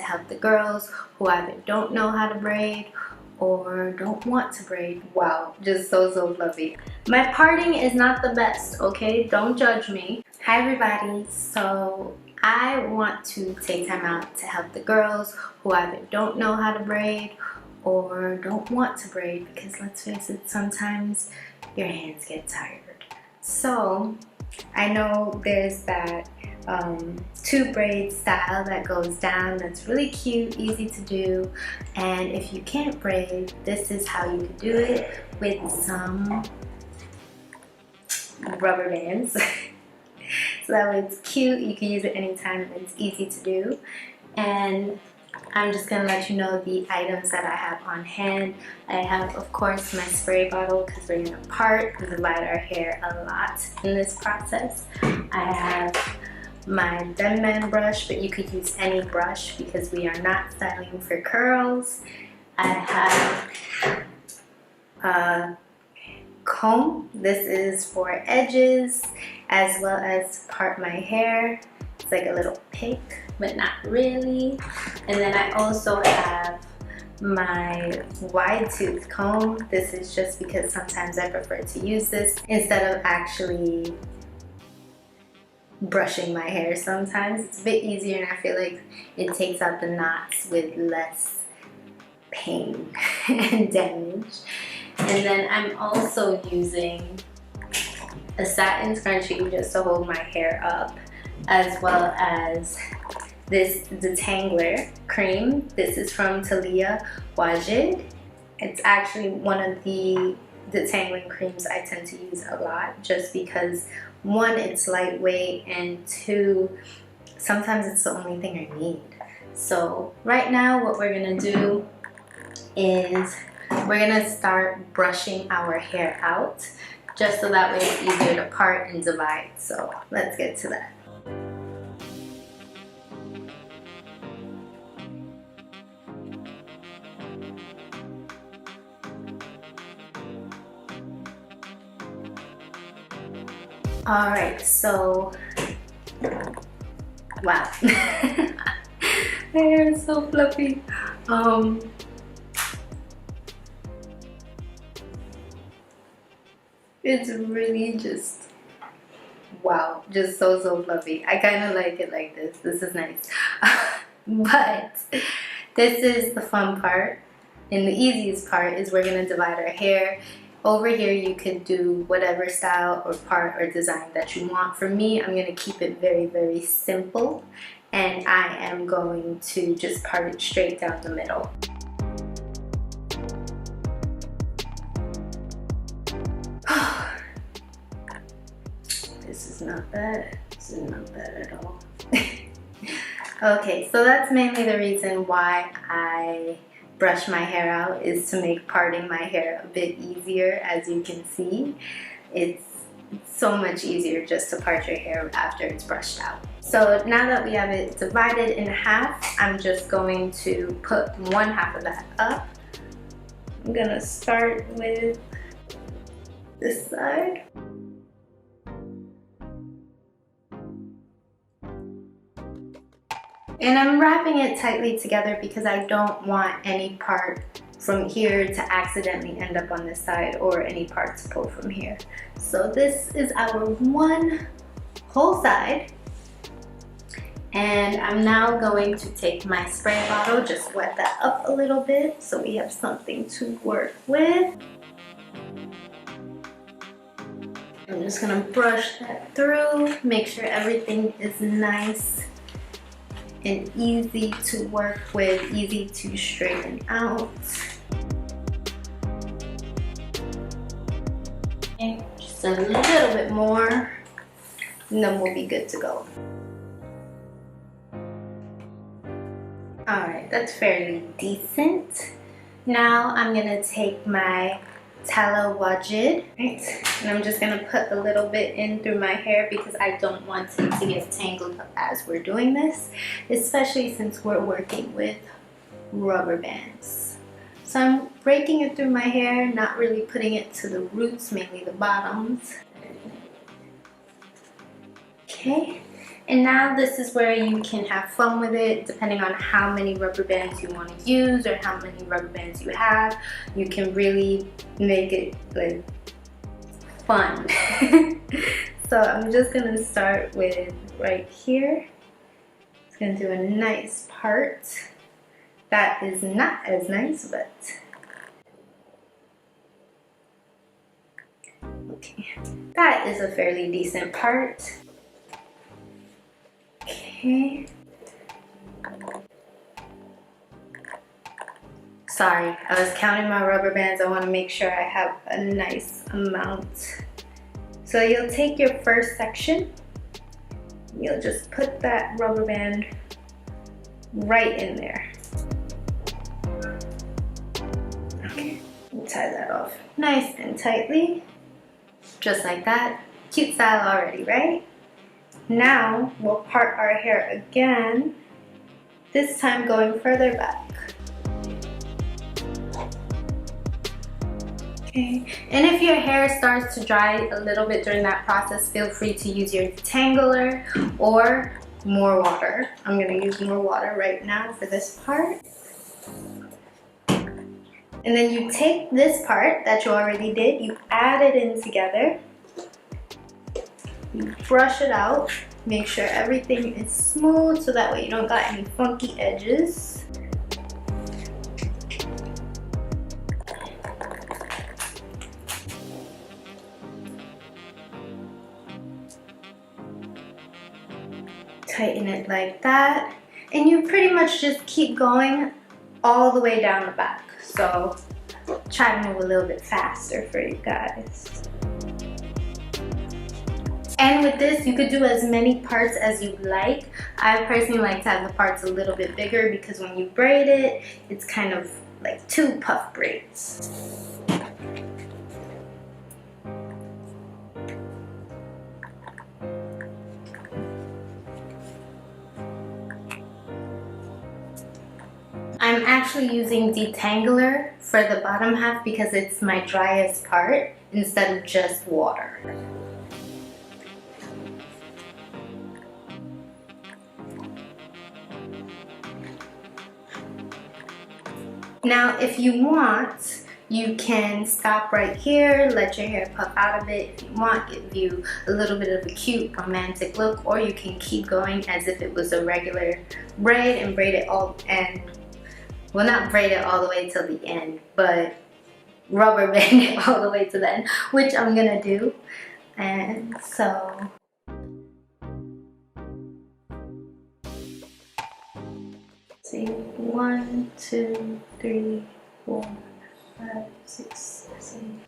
help the girls who either don't know how to braid or don't want to braid. Wow, just so fluffy. My parting is not the best, okay? Don't judge me. Hi everybody, so I want to take time out to help the girls who either don't know how to braid or don't want to braid, because let's face it, sometimes your hands get tired. So I know there's that 2-braid style that goes down that's really cute, easy to do, and if you can't braid, this is how you can do it with some rubber bands. So that way it's cute, you can use it anytime, and it's easy to do. And I'm just going to let you know the items that I have on hand. I have, of course, my spray bottle because we're going to part and divide our hair a lot in this process. I have my Denman brush, but you could use any brush because we are not styling for curls. I have a comb. This is for edges as well as to part my hair. It's like a little pick, but not really. And then I also have my wide tooth comb. This is just because sometimes I prefer to use this instead of actually brushing my hair. Sometimes it's a bit easier and I feel like it takes out the knots with less pain and damage. And then I'm also using a satin scrunchie just to hold my hair up, as well as this detangler cream. This is from 𝘼𝑗𝑥. It's actually one of the detangling creams I tend to use a lot, just because one, it's lightweight, and two, sometimes it's the only thing I need. So right now what we're gonna do is we're gonna start brushing our hair out, just so that way it's easier to part and divide. So let's get to that. Alright, so wow. My hair is so fluffy. It's really just wow, just so fluffy. I kind of like it like this. This is nice. But this is the fun part, and the easiest part is we're gonna divide our hair. Over here you could do whatever style or part or design that you want. For me, I'm gonna keep it very simple, and I am going to just part it straight down the middle. This is not bad. This is not bad at all. Okay, so that's mainly the reason why I brush my hair out, is to make parting my hair a bit easier. As you can see, it's so much easier just to part your hair after it's brushed out. So now that we have it divided in half, I'm just going to put one half of that up. I'm gonna start with this side. And I'm wrapping it tightly together because I don't want any part from here to accidentally end up on this side, or any part to pull from here. So this is our one whole side. And I'm now going to take my spray bottle, just wet that up a little bit so we have something to work with. I'm just gonna brush that through, make sure everything is nice and easy to work with, easy to straighten out. Okay, just a little bit more, and then we'll be good to go. Alright, that's fairly decent. Now I'm gonna take my 𝘼𝑗𝑥, right? And I'm just gonna put a little bit in through my hair because I don't want it to get tangled up as we're doing this, especially since we're working with rubber bands. So I'm breaking it through my hair, not really putting it to the roots, mainly the bottoms. Okay, And now this is where you can have fun with it, depending on how many rubber bands you want to use or how many rubber bands you have. You can really make it like fun. So I'm just gonna start with right here. It's gonna do a nice part. That is not as nice, but okay. That is a fairly decent part. Okay. Sorry, I was counting my rubber bands. I want to make sure I have a nice amount. So you'll take your first section, you'll just put that rubber band right in there. Okay, tie that off nice and tightly, just like that. Cute style already, right? Now we'll part our hair again, this time going further back. Okay, and if your hair starts to dry a little bit during that process, feel free to use your detangler or more water. I'm gonna use more water right now for this part. And then you take this part that you already did, you add it in together. You brush it out, make sure everything is smooth so that way you don't got any funky edges. Tighten it like that, and you pretty much just keep going all the way down the back. So try to move a little bit faster for you guys. And with this, you could do as many parts as you like. I personally like to have the parts a little bit bigger because when you braid it, it's kind of like 2 puff braids. I'm actually using detangler for the bottom half because it's my driest part instead of just water. Now, if you want, you can stop right here, let your hair puff out a bit if you want, give you a little bit of a cute romantic look, or you can keep going as if it was a regular braid and braid it all, and well, not braid it all the way till the end, but rubber band it all the way to the end, which I'm gonna do. And so see, 1, 2, 3, 4, 5, 6, 7.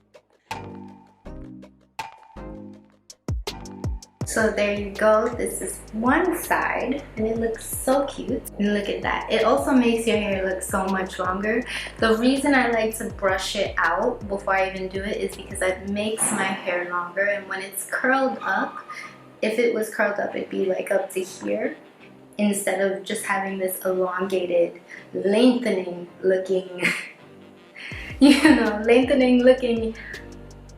So there you go. This is one side and it looks so cute. And look at that. It also makes your hair look so much longer. The reason I like to brush it out before I even do it is because it makes my hair longer, and when it's curled up, if it was curled up, it'd be like up to here, instead of just having this elongated, lengthening looking, lengthening looking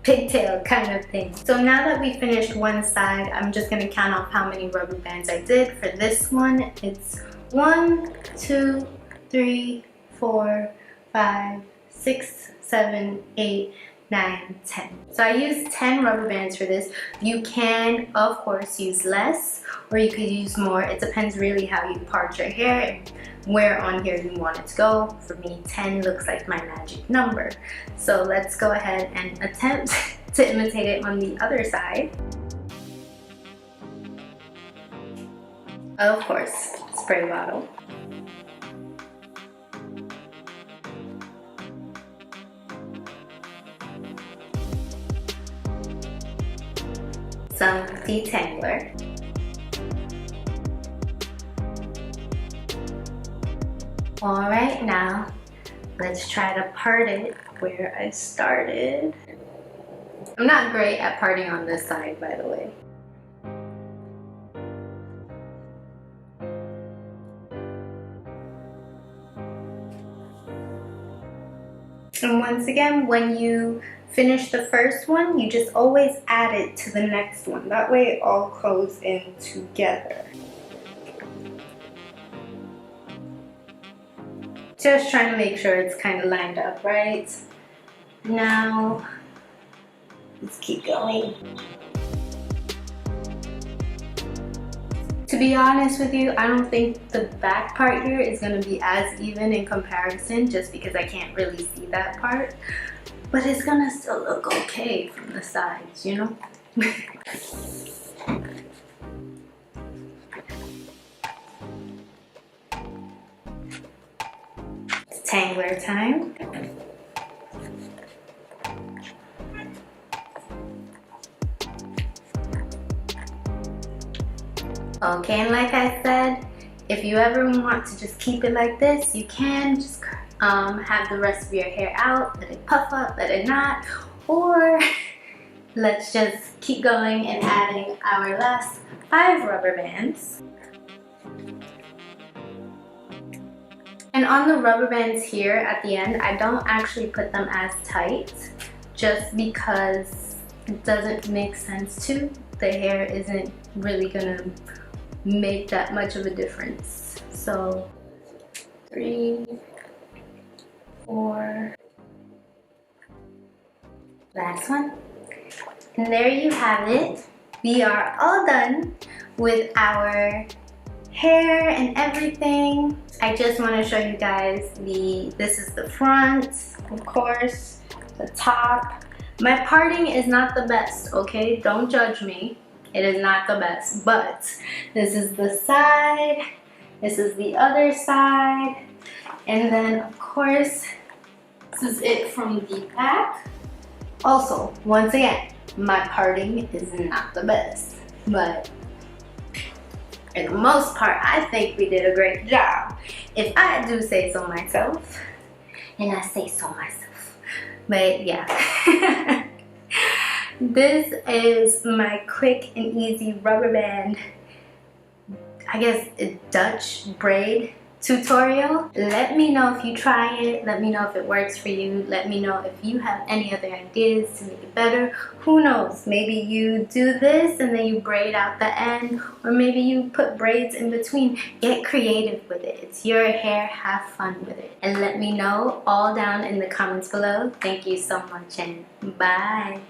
pigtail kind of thing. So now that we finished one side, I'm just gonna count off how many rubber bands I did. For this one, it's 1, 2, 3, 4, 5, 6, 7, 8, 9, 10. So I used 10 rubber bands for this. You can, of course, use less or you could use more. It depends really how you part your hair and where on here you want it to go. For me, 10 looks like my magic number. So let's go ahead and attempt to imitate it on the other side. Of course, spray bottle. Some detangler. Alright, now let's try to part it where I started. I'm not great at parting on this side, by the way. And once again, when you finish the first one, you just always add it to the next one. That way it all goes in together. Just trying to make sure it's kind of lined up, right? Now, let's keep going. To be honest with you, I don't think the back part here is going to be as even in comparison, just because I can't really see that part. But it's going to still look okay from the sides, you know? It's tangler time. Okay, and like I said, if you ever want to just keep it like this, you can just have the rest of your hair out, let it puff up, let it not, or let's just keep going and adding our last 5 rubber bands. And on the rubber bands here at the end, I don't actually put them as tight, just because it doesn't make sense to. The hair isn't really gonna make that much of a difference. So 3, 4, last one. And there you have it. We are all done with our hair and everything. I just want to show you guys this is the front, of course, the top. My parting is not the best, okay? Don't judge me. It is not the best, but this is the side, this is the other side, and then of course, this is it from the back. Also, once again, my parting is not the best, but for the most part, I think we did a great job. If I do say so myself, and I say so myself, but yeah. This is my quick and easy rubber band, I guess, a Dutch braid tutorial. Let me know if you try it. Let me know if it works for you. Let me know if you have any other ideas to make it better. Who knows? Maybe you do this and then you braid out the end, or maybe you put braids in between. Get creative with it. It's your hair. Have fun with it. And let me know all down in the comments below. Thank you so much and bye.